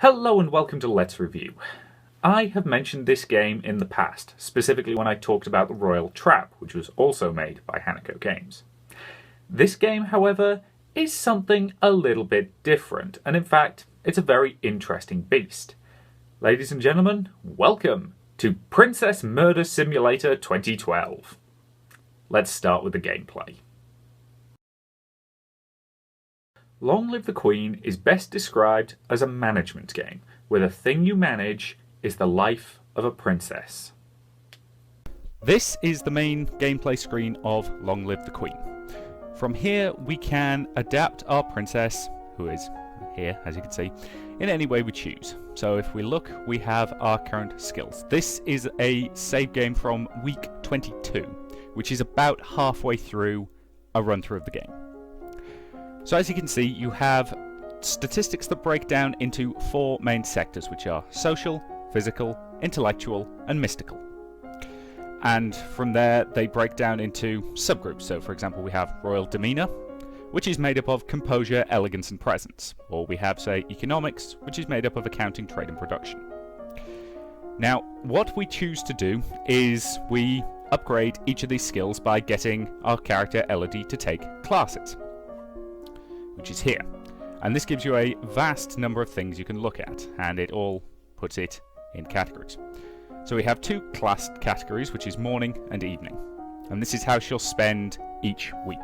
Hello and welcome to Let's Review. I have mentioned this game in the past, specifically when I talked about The Royal Trap, which was also made by Hanako Games. This game, however, is something a little bit different, and in fact, it's a very interesting beast. Ladies and gentlemen, welcome to Princess Murder Simulator 2012. Let's start with the gameplay. Long Live the Queen is best described as a management game, where the thing you manage is the life of a princess. This is the main gameplay screen of Long Live the Queen. From here we can adapt our princess, who is here as you can see, in any way we choose. So if we look, we have our current skills. This is a save game from week 22, which is about halfway through a run through of the game. So as you can see, you have statistics that break down into four main sectors, which are social, physical, intellectual, and mystical. And from there, they break down into subgroups. So for example, we have royal demeanor, which is made up of composure, elegance, and presence. Or we have, say, economics, which is made up of accounting, trade, and production. Now, what we choose to do is we upgrade each of these skills by getting our character Elodie to take classes, which is here. And this gives you a vast number of things you can look at, and it all puts it in categories. So we have two class categories, which is morning and evening. And this is how she'll spend each week.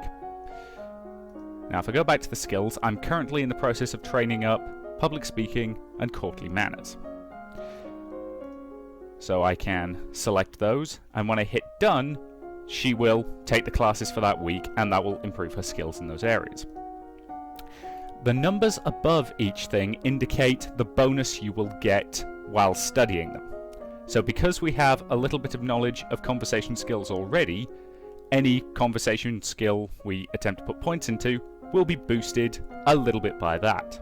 Now if I go back to the skills, I'm currently in the process of training up public speaking and courtly manners. So I can select those, and when I hit done, she will take the classes for that week, and that will improve her skills in those areas. The numbers above each thing indicate the bonus you will get while studying them. So because we have a little bit of knowledge of conversation skills already, any conversation skill we attempt to put points into will be boosted a little bit by that.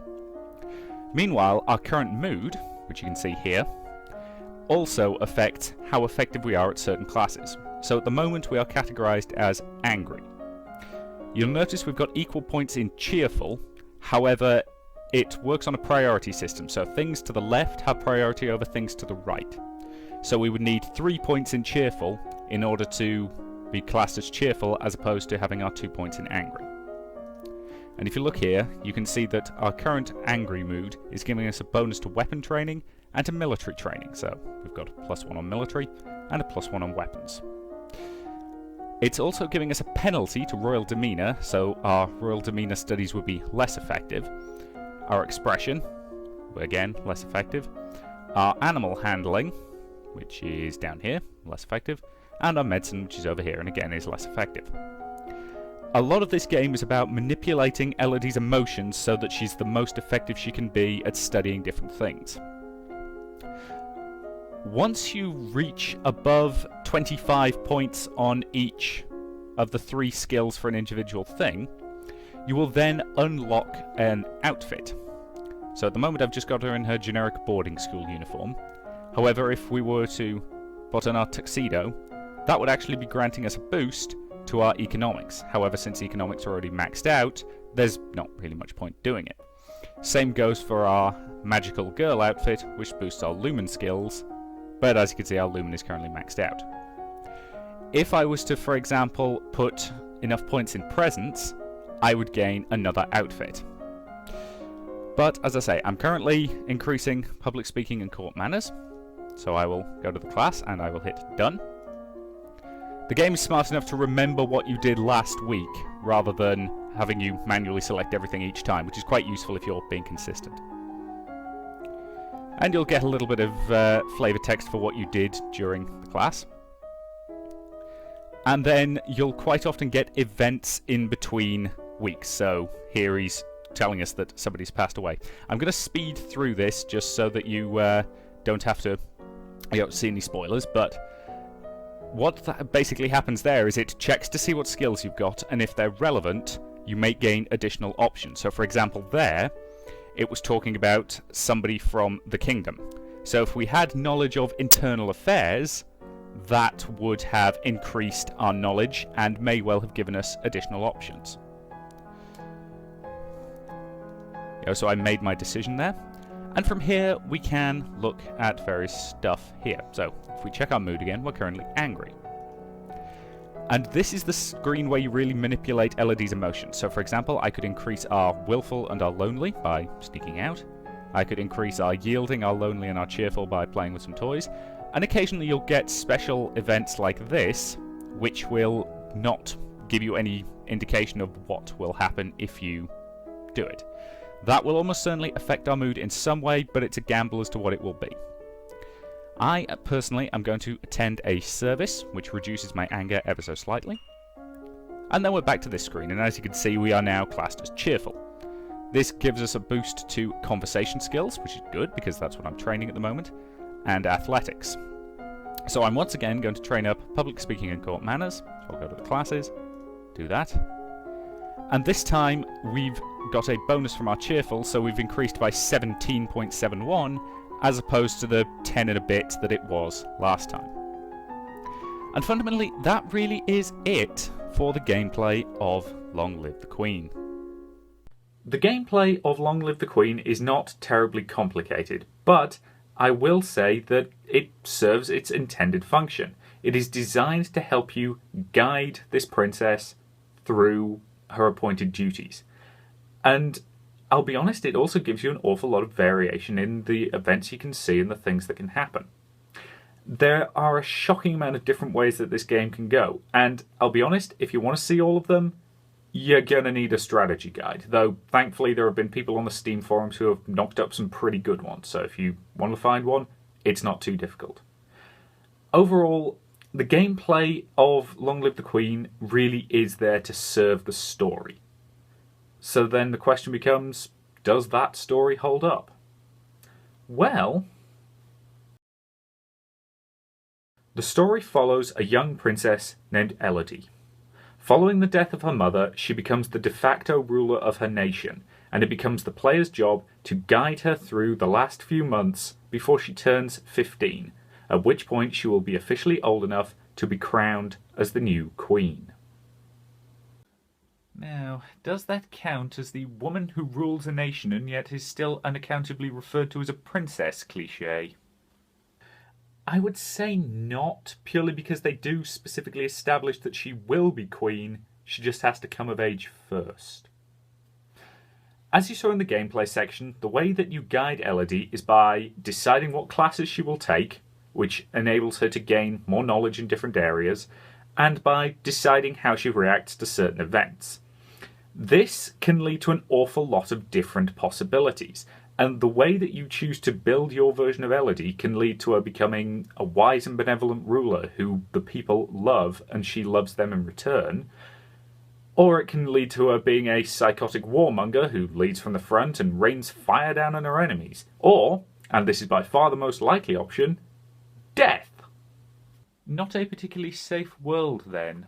Meanwhile, our current mood, which you can see here, also affects how effective we are at certain classes. So at the moment we are categorized as angry. You'll notice we've got equal points in cheerful. However, it works on a priority system, so things to the left have priority over things to the right. So we would need 3 points in cheerful in order to be classed as cheerful, as opposed to having our 2 points in angry. And if you look here, you can see that our current angry mood is giving us a bonus to weapon training and to military training. So we've got a +1 on military and a +1 on weapons. It's also giving us a penalty to royal demeanor, so our royal demeanor studies would be less effective. Our expression, again, less effective. Our animal handling, which is down here, less effective. And our medicine, which is over here, and again is less effective. A lot of this game is about manipulating Elodie's emotions so that she's the most effective she can be at studying different things. Once you reach above 25 points on each of the 3 skills for an individual thing, you will then unlock an outfit. So at the moment I've just got her in her generic boarding school uniform. However, if we were to put on our tuxedo, that would actually be granting us a boost to our economics. However, since economics are already maxed out, there's not really much point doing it. Same goes for our magical girl outfit, which boosts our lumen skills. But as you can see, our lumen is currently maxed out. If I was to, for example, put enough points in presence, I would gain another outfit. But as I say, I'm currently increasing public speaking and court manners. So I will go to the class and I will hit done. The game is smart enough to remember what you did last week, rather than having you manually select everything each time, which is quite useful if you're being consistent. And you'll get a little bit of flavor text for what you did during the class. And then you'll quite often get events in between weeks. So here he's telling us that somebody's passed away. I'm going to speed through this just so that you don't have to see any spoilers. But what basically happens there is it checks to see what skills you've got, and if they're relevant, you may gain additional options. So for example there, it was talking about somebody from the kingdom. So if we had knowledge of internal affairs, that would have increased our knowledge and may well have given us additional options. So I made my decision there. And from here, we can look at various stuff here. So, if we check our mood again, we're currently angry. And this is the screen where you really manipulate Elodie's emotions. So, for example, I could increase our willful and our lonely by sneaking out. I could increase our yielding, our lonely, and our cheerful by playing with some toys. And occasionally you'll get special events like this, which will not give you any indication of what will happen if you do it. That will almost certainly affect our mood in some way, but it's a gamble as to what it will be. I personally am going to attend a service, which reduces my anger ever so slightly. And then we're back to this screen, and as you can see, we are now classed as cheerful. This gives us a boost to conversation skills, which is good, because that's what I'm training at the moment, and athletics. So I'm once again going to train up public speaking and court manners. So I'll go to the classes, do that. And this time, we've got a bonus from our cheerful, so we've increased by 17.71, as opposed to the 10 and a bit that it was last time. And fundamentally, that really is it for the gameplay of Long Live the Queen. The gameplay of Long Live the Queen is not terribly complicated, but I will say that it serves its intended function. It is designed to help you guide this princess through her appointed duties. And I'll be honest, it also gives you an awful lot of variation in the events you can see and the things that can happen. There are a shocking amount of different ways that this game can go, and I'll be honest, if you want to see all of them, you're going to need a strategy guide, though thankfully there have been people on the Steam forums who have knocked up some pretty good ones, so if you want to find one, it's not too difficult. Overall, the gameplay of Long Live the Queen really is there to serve the story. So then the question becomes, does that story hold up? Well, the story follows a young princess named Elodie. Following the death of her mother, she becomes the de facto ruler of her nation, and it becomes the player's job to guide her through the last few months before she turns 15, at which point she will be officially old enough to be crowned as the new queen. Now, does that count as the woman who rules a nation and yet is still unaccountably referred to as a princess cliché? I would say not, purely because they do specifically establish that she will be queen, she just has to come of age first. As you saw in the gameplay section, the way that you guide Elodie is by deciding what classes she will take, which enables her to gain more knowledge in different areas, and by deciding how she reacts to certain events. This can lead to an awful lot of different possibilities, and the way that you choose to build your version of Elodie can lead to her becoming a wise and benevolent ruler who the people love and she loves them in return, or it can lead to her being a psychotic warmonger who leads from the front and rains fire down on her enemies, or, and this is by far the most likely option, death. Not a particularly safe world, then.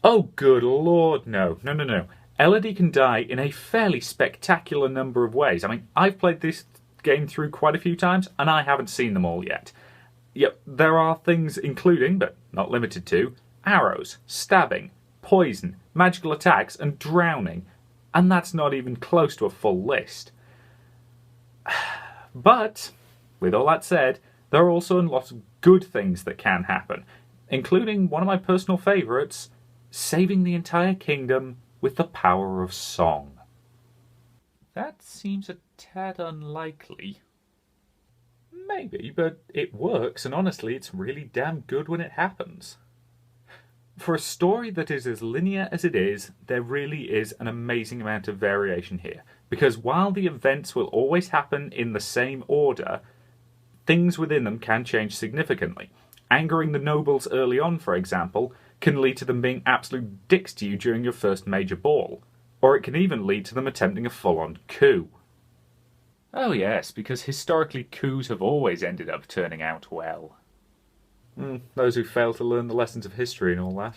Oh, good lord, no. Elodie can die in a fairly spectacular number of ways. I mean, I've played this game through quite a few times, and I haven't seen them all yet. Yep, there are things including, but not limited to, arrows, stabbing, poison, magical attacks, and drowning. And that's not even close to a full list. But, with all that said, there are also a lot of good things that can happen, including one of my personal favourites, saving the entire kingdom with the power of song. That seems a tad unlikely. Maybe, but it works, and honestly, it's really damn good when it happens. For a story that is as linear as it is, there really is an amazing amount of variation here, because while the events will always happen in the same order, things within them can change significantly. Angering the nobles early on, for example, can lead to them being absolute dicks to you during your first major ball, or it can even lead to them attempting a full-on coup. Oh yes, because historically coups have always ended up turning out well. Those who fail to learn the lessons of history and all that.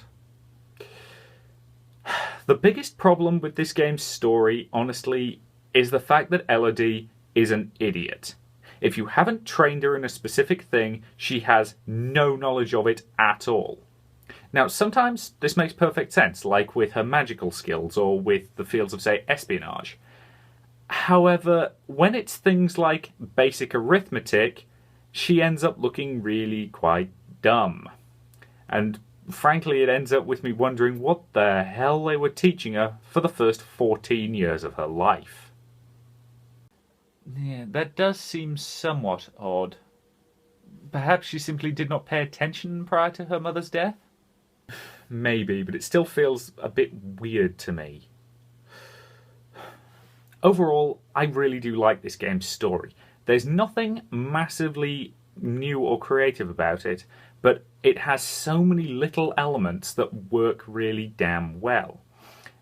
The biggest problem with this game's story, honestly, is the fact that Elodie is an idiot. If you haven't trained her in a specific thing, she has no knowledge of it at all. Now, sometimes this makes perfect sense, like with her magical skills or with the fields of, say, espionage. However, when it's things like basic arithmetic, she ends up looking really quite dumb. And frankly, it ends up with me wondering what the hell they were teaching her for the first 14 years of her life. Yeah, that does seem somewhat odd. Perhaps she simply did not pay attention prior to her mother's death? Maybe, but it still feels a bit weird to me. Overall, I really do like this game's story. There's nothing massively new or creative about it, but it has so many little elements that work really damn well,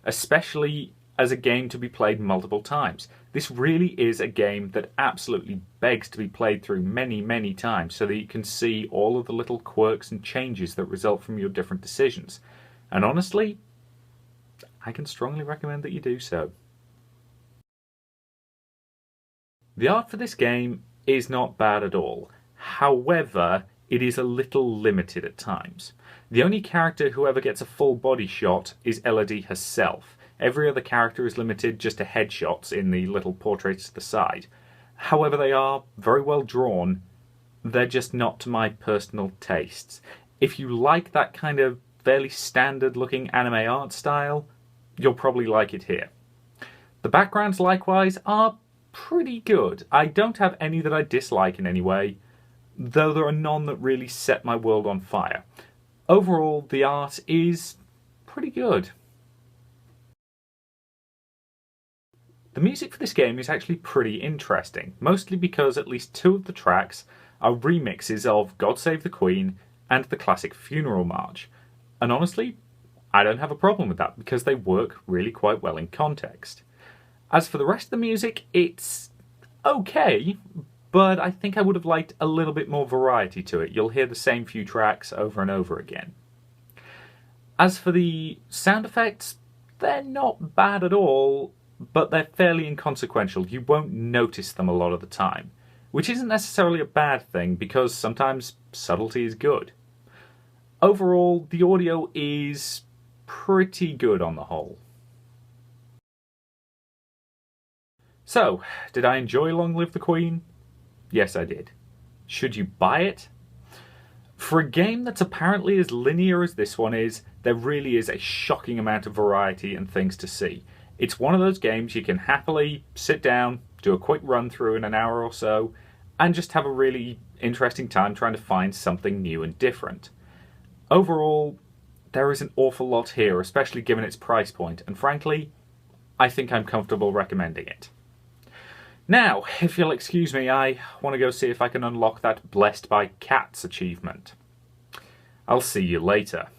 especially as a game to be played multiple times. This really is a game that absolutely begs to be played through many, many times so that you can see all of the little quirks and changes that result from your different decisions. And honestly, I can strongly recommend that you do so. The art for this game is not bad at all. However, it is a little limited at times. The only character who ever gets a full body shot is Elodie herself. Every other character is limited just to headshots in the little portraits to the side. However, they are very well drawn. They're just not to my personal tastes. If you like that kind of fairly standard looking anime art style, you'll probably like it here. The backgrounds likewise are pretty good. I don't have any that I dislike in any way, though there are none that really set my world on fire. Overall, the art is pretty good. The music for this game is actually pretty interesting, mostly because at least 2 of the tracks are remixes of God Save the Queen and the classic Funeral March. And honestly, I don't have a problem with that because they work really quite well in context. As for the rest of the music, it's okay, but I think I would have liked a little bit more variety to it. You'll hear the same few tracks over and over again. As for the sound effects, they're not bad at all, but they're fairly inconsequential. You won't notice them a lot of the time, which isn't necessarily a bad thing because sometimes subtlety is good. Overall, the audio is pretty good on the whole. So, did I enjoy Long Live the Queen? Yes, I did. Should you buy it? For a game that's apparently as linear as this one is, there really is a shocking amount of variety and things to see. It's one of those games you can happily sit down, do a quick run through in an hour or so, and just have a really interesting time trying to find something new and different. Overall, there is an awful lot here, especially given its price point, and frankly, I think I'm comfortable recommending it. Now, if you'll excuse me, I want to go see if I can unlock that Blessed by Cats achievement. I'll see you later.